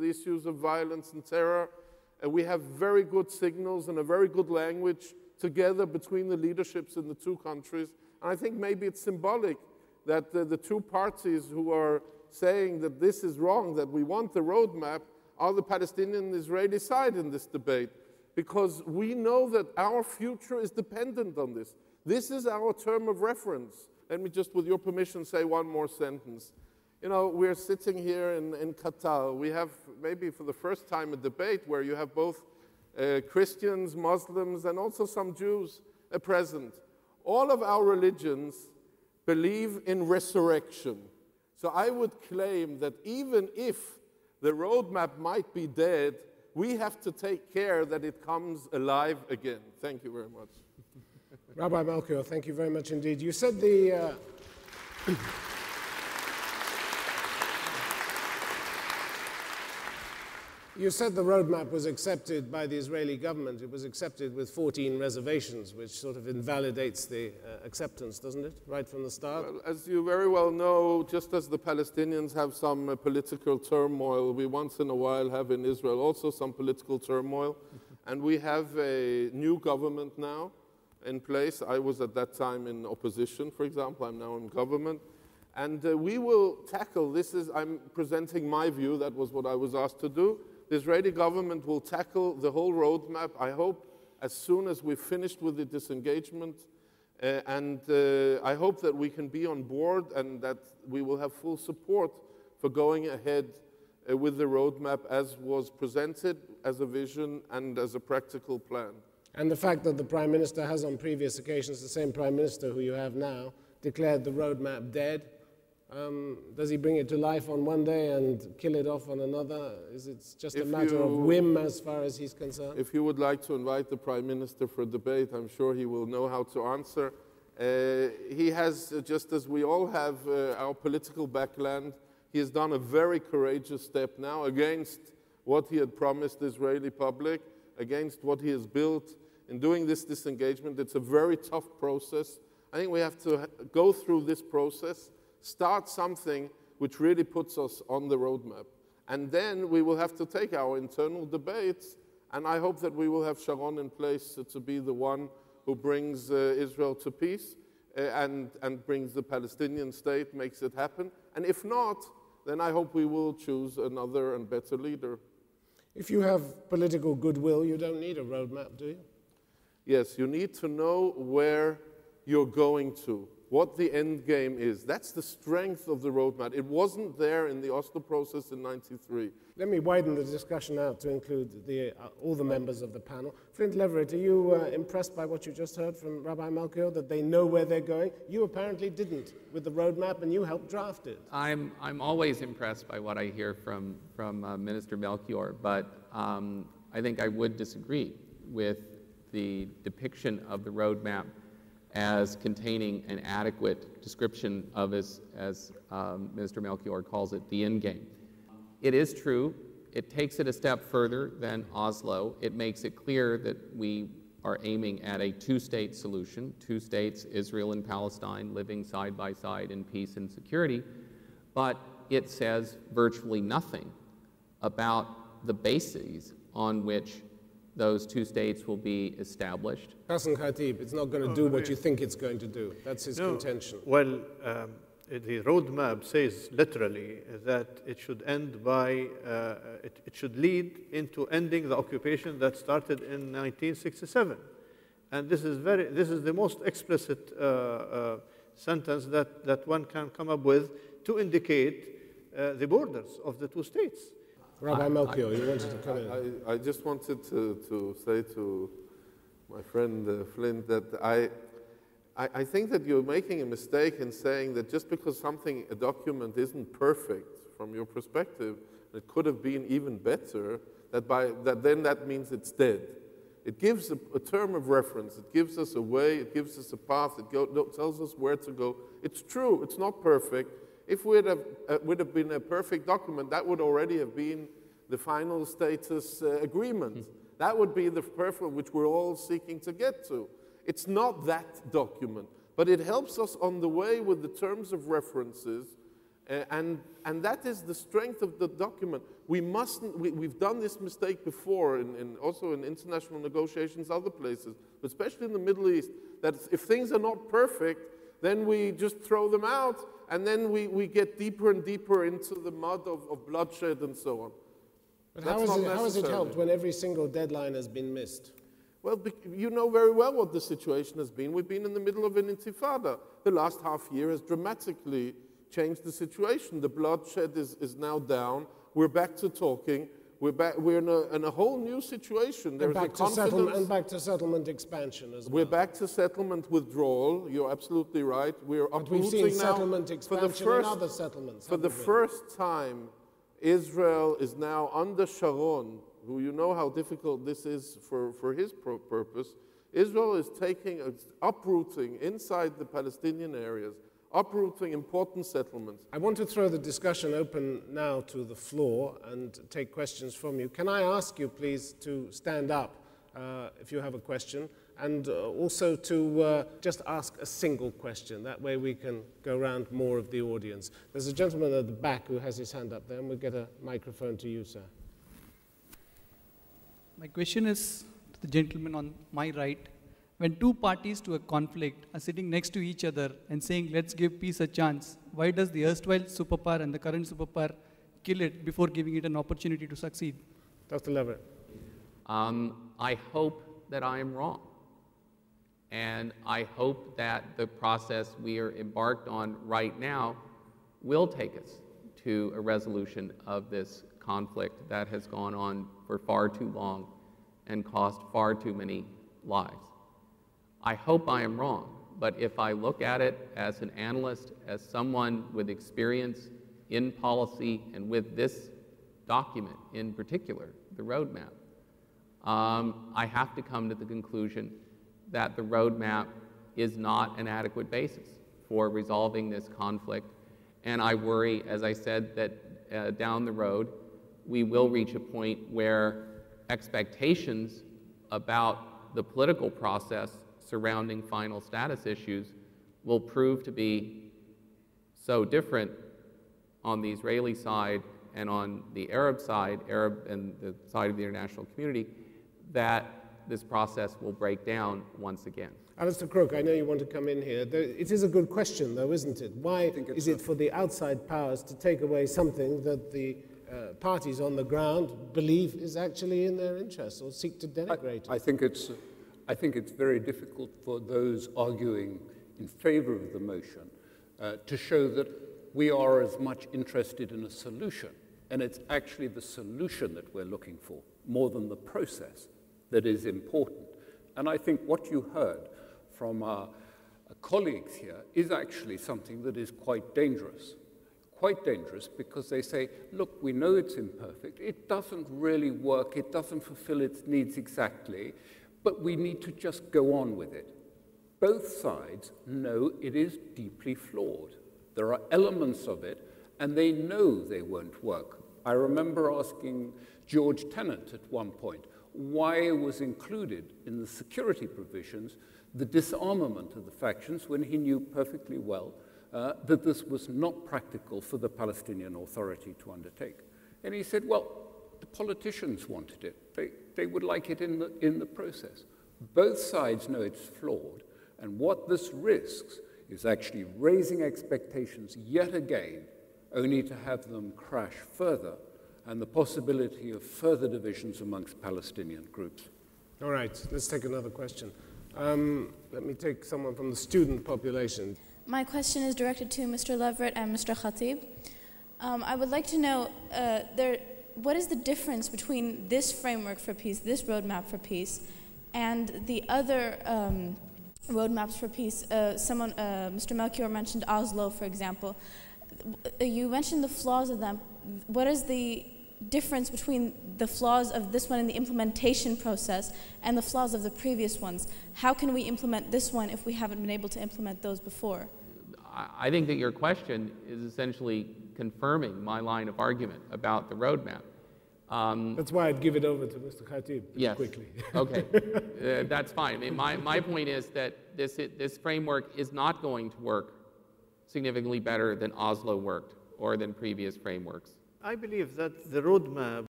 the issues of violence and terror. We have very good signals and a very good language together between the leaderships in the two countries. And I think maybe it's symbolic that the two parties who are saying that this is wrong, that we want the roadmap, are the Palestinian and Israeli side in this debate. Because we know that our future is dependent on this. This is our term of reference. Let me just, with your permission, say one more sentence. You know, we're sitting here in Qatar. We have, maybe for the first time, a debate where you have both Christians, Muslims, and also some Jews present. All of our religions believe in resurrection. So I would claim that even if the roadmap might be dead, we have to take care that it comes alive again. Thank you very much. Rabbi Melchior, thank you very much indeed. You said the... You said the roadmap was accepted by the Israeli government. It was accepted with 14 reservations, which sort of invalidates the acceptance, doesn't it, right from the start? Well, as you very well know, just as the Palestinians have some political turmoil, we once in a while have in Israel also some political turmoil. And we have a new government now in place. I was at that time in opposition, for example. I'm now in government. And we will tackle this. I'm presenting my view. That was what I was asked to do. The Israeli government will tackle the whole roadmap, I hope, as soon as we've finished with the disengagement. I hope that we can be on board and that we will have full support for going ahead with the roadmap as was presented, as a vision and as a practical plan. And the fact that the Prime Minister has on previous occasions, the same Prime Minister who you have now, declared the roadmap dead. Does he bring it to life on one day and kill it off on another? Is it just a matter of whim as far as he's concerned? If you would like to invite the Prime Minister for a debate, I'm sure he will know how to answer. He has, just as we all have our political backland, he has done a very courageous step now against what he had promised the Israeli public, against what he has built. In doing this disengagement, it's a very tough process. I think we have to go through this process, start something which really puts us on the roadmap. And then we will have to take our internal debates, and I hope that we will have Sharon in place to be the one who brings Israel to peace and brings the Palestinian state, makes it happen. And if not, then I hope we will choose another and better leader. If you have political goodwill, you don't need a roadmap, do you? Yes, you need to know where you're going to, what the end game is. That's the strength of the roadmap. It wasn't there in the Oslo process in '93. Let me widen the discussion out to include all the members of the panel. Flynt, Leverett, are you impressed by what you just heard from Rabbi Melchior, that they know where they're going? You apparently didn't with the roadmap, and you helped draft it. I'm always impressed by what I hear from Minister Melchior, but I think I would disagree with the depiction of the roadmap as containing an adequate description of, as Minister Melchior calls it, the end game. It is true, it takes it a step further than Oslo. It makes it clear that we are aiming at a two-state solution, two states, Israel and Palestine, living side by side in peace and security, but it says virtually nothing about the bases on which those two states will be established. Ghassan Khatib, it's not going to do what you think it's going to do. That's his contention. Well, the roadmap says literally that it should end by, it should lead into ending the occupation that started in 1967. And this is the most explicit sentence that one can come up with to indicate the borders of the two states. Rabbi Melchior, you wanted to come in. I just wanted to say to my friend Flynt that I think that you're making a mistake in saying that just because a document isn't perfect from your perspective, it could have been even better, then that means it's dead. It gives a term of reference. It gives us a way. It gives us a path. It tells us where to go. It's true. It's not perfect. If would have been a perfect document, that would already have been the final status agreement. That would be the perfect which we're all seeking to get to. It's not that document, but it helps us on the way with the terms of references And that is the strength of the document. We've done this mistake before, also in international negotiations, other places, but especially in the Middle East, that if things are not perfect, then we just throw them out, and then we get deeper and deeper into the mud of bloodshed and so on. But how has it helped when every single deadline has been missed? Well, you know very well what the situation has been. We've been in the middle of an intifada. The last half year has dramatically changed the situation. The bloodshed is now down. We're back to talking. We're in a whole new situation. There's back to settlement expansion as well. We're back to settlement withdrawal. You're absolutely right. But we've seen settlement expansion in other settlements. For the first time, Israel is now under Sharon, who you know how difficult this is for his purpose. Israel is uprooting inside the Palestinian areas, uprooting important settlements. I want to throw the discussion open now to the floor and take questions from you. Can I ask you, please, to stand up if you have a question, and also to just ask a single question. That way we can go around more of the audience. There's a gentleman at the back who has his hand up there, and we'll get a microphone to you, sir. My question is to the gentleman on my right. When two parties to a conflict are sitting next to each other and saying, let's give peace a chance, why does the erstwhile superpower and the current superpower kill it before giving it an opportunity to succeed? Dr. Leverett. I hope that I am wrong. And I hope that the process we are embarked on right now will take us to a resolution of this conflict that has gone on for far too long and cost far too many lives. I hope I am wrong, but if I look at it as an analyst, as someone with experience in policy and with this document in particular, the roadmap, I have to come to the conclusion that the roadmap is not an adequate basis for resolving this conflict. And I worry, as I said, that down the road, we will reach a point where expectations about the political process surrounding final status issues will prove to be so different on the Israeli side and on the Arab side, Arab and the side of the international community, that this process will break down once again. Alastair Crooke, I know you want to come in here. It is a good question, though, isn't it? Why is it for the outside powers to take away something that the parties on the ground believe is actually in their interests or seek to denigrate? I think it's very difficult for those arguing in favor of the motion to show that we are as much interested in a solution, and it's actually the solution that we're looking for, more than the process, that is important. And I think what you heard from our colleagues here is actually something that is quite dangerous. Quite dangerous because they say, look, we know it's imperfect, it doesn't really work, it doesn't fulfill its needs exactly, but we need to just go on with it. Both sides know it is deeply flawed. There are elements of it, and they know they won't work. I remember asking George Tenet at one point why it was included in the security provisions the disarmament of the factions when he knew perfectly well that this was not practical for the Palestinian Authority to undertake. And he said, well, the politicians wanted it. They would like it in the process. Both sides know it's flawed, and what this risks is actually raising expectations yet again, only to have them crash further, and the possibility of further divisions amongst Palestinian groups. All right, let's take another question. Let me take someone from the student population. My question is directed to Mr. Leverett and Mr. Khatib. I would like to know what is the difference between this framework for peace, this roadmap for peace, and the other roadmaps for peace? Mr. Melchior mentioned Oslo, for example. You mentioned the flaws of them. What is the difference between the flaws of this one in the implementation process and the flaws of the previous ones? How can we implement this one if we haven't been able to implement those before? I think that your question is essentially confirming my line of argument about the roadmap. That's why I'd give it over to Mr. Khatib quickly. Okay, that's fine. I mean, my point is that this framework is not going to work significantly better than Oslo worked or than previous frameworks? I believe that the roadmap